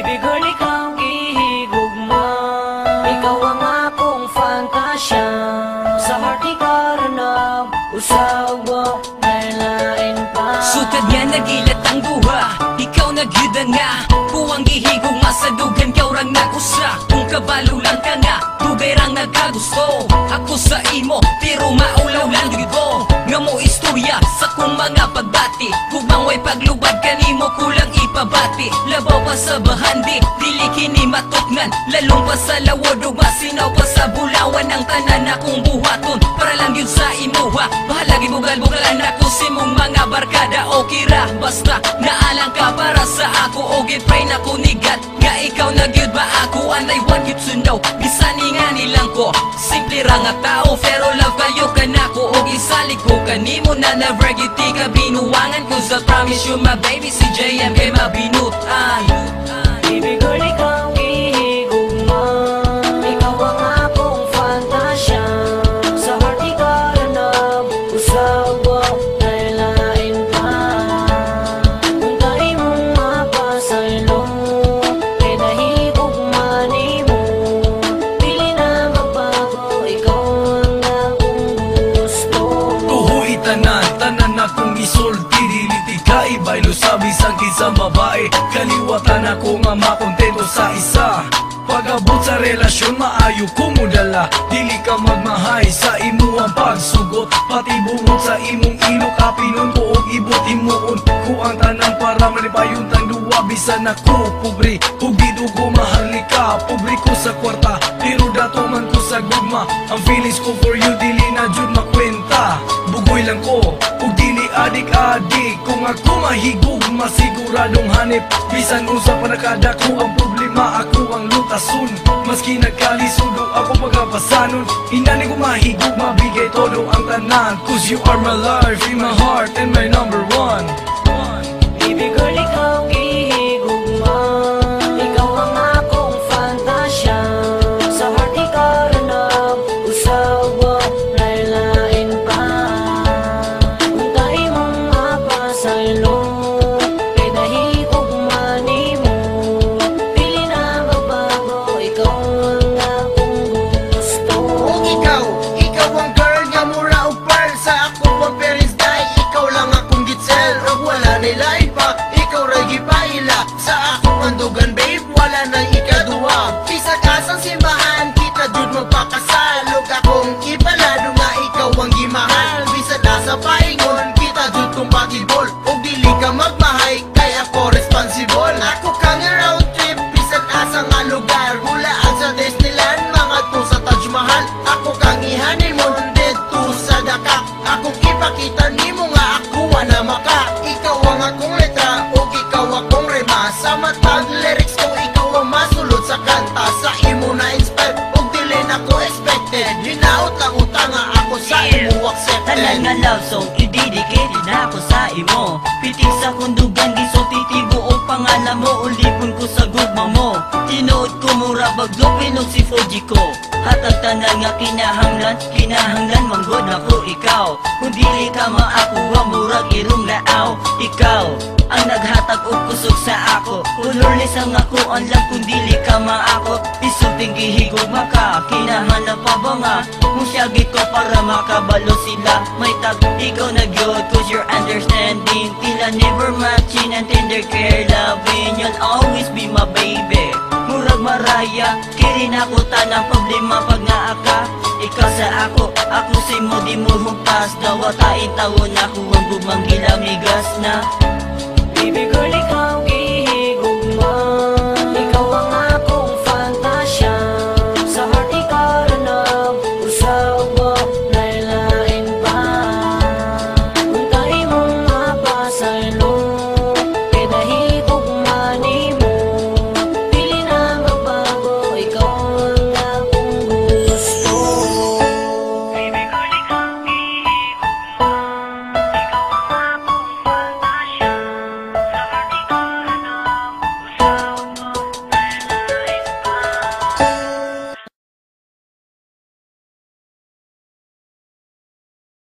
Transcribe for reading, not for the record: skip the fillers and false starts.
Baby girl, ikaw gihigugma, ikaw ang akong fantasya. Sa heart ikaranap, usawa, nailain pa. Sukad nga nagilat ang duha, ikaw nagyuda nga. Kuwang gihigugma sa dugan, kaw rang nakusa. Kung kabalo lang ka nga, dugay rang nagkagusto. Ako sa imo, pero maulaw lang dito. Nga mo istorya sa kung mga pagbati. Kung way paglubad kanimo kulang ipabati. Labaw pa sa bahandi, dili kini matuknan. Lalong pa sa lawod o masinaw pa sa bulawan. Ang tanan akong buhaton, para lang yun sa imuha. Bahalagi bugal-bugalan ako si mong mga barkada. Okay ra, basta naalang ka para sa ako. O gipray na kunigat, nga ikaw nagyud ba ako. And I want you to know, bisani nga nilang ko. Simple ra nga tao, pero love kayo kanako. O isalik ko kanimo na never giti ka binuwangan. Cause I promise you my baby, si JM kay mabinutan. Baby girl, ikaw gihigugma, ikaw ang akong fantasya. Sa heart ikaranap, usawa, nailain pa. Kung tayo mong mapasaylo, kay nahigugma nimo. Pili na magbago, ikaw ang akong gusto. Tuhoy tanan, tanan akong isulti. Diliti ka ibaylo sabi sa kisang babae. Kaliwatan ako nga makontento sa isa. Pag-abot sa relasyon, maayo kumudala. Dili ka magmahay sa imo ang pagsugot. Pati bungot sa imong ilok, kapinon ko og ibot himuon. Ku ang tanan para malipayon tang duwa. Bisan ako pobre, ug di dugo mahalika. Pobre ko sa kwarta, pero dato man ko sa gugma. Ang feelings ko for you, dili na jud makwenta. Bugoy lang ko, ug dili adik-adik. Kung ako mahigugma, siguradong hanip. Bisan unsa pa nakadako ang problema, ako ang lutason. Maski nagkalisudo ako magapasanon. Hinani ko mahigug, mabigay todo ang tanan. Cause you are my life, in my heart, and my number one. Baby girl, ikaw gihigugma, ikaw ang akong fantasya. Sa heart ikaranap, usawa, nailain pa. Kung tayo mong mapasaylo, kay nahigugma nimo. Pili na magbago, ikaw ang akong gusto. Kung ikaw ang girl nga mura o pearl. Sa ako ang parents die, ikaw lang akong gitsel. O wala nilay pa, ikaw ragi paila. Sa ako ang dugan babe, wala nang ikaduwa. Kisa kasang simbahan, kita jud magpakasal. Huwag akong ipalado nga ikaw ang gimahal. Bisa da sa paingon, kita jud compatible. O dili ka magmahay, kaya ako responsible. Ako kang round trip, bisan asa nga lugar. Hulaan sa Disneyland, mga to sa Taj Mahal. Ako kang i-honeymoon, dito sa Dakak. Akong ipakita nimo nga ako na maka. Ikaw ang akong letra, o ikaw akong rema. Sa matag lyrics ko, ikaw ang masulod sa kanta. Sa imo na inspire, o dili na ko expected. Hinaot lang utanga ako sa imo accepted. Tanan nga love song, i-dedicate na ako sa imo. Pitik sa kundugan, gisulti buong pangalan mo. Ulipon ko sa gugma mo. Tinuod ko mura bagdupin og si Fuji ko. Hatag tanan nga kinahanglan manggod na ko ikaw. Kung dili ka maakuha, murag irong laaw. Ikaw ang naghatag og kusog sa ako. Kulurlis ang ako, ang lang kung dili ka maako. Isulting gihigugma ka, kinahanap pa ba nga? Musyagit ko para makabalo sila. May tag, ikaw na gyud, cause you're understanding. Tila never matching and tender care loving. You'll always be my baby. Murag maraya, kirin ako tanang problema pag naaka. Ikaw sa ako sa imo di mo humpas. Dawa tain tawon ako ang gumang gilamigas na. Baby girl, ikaw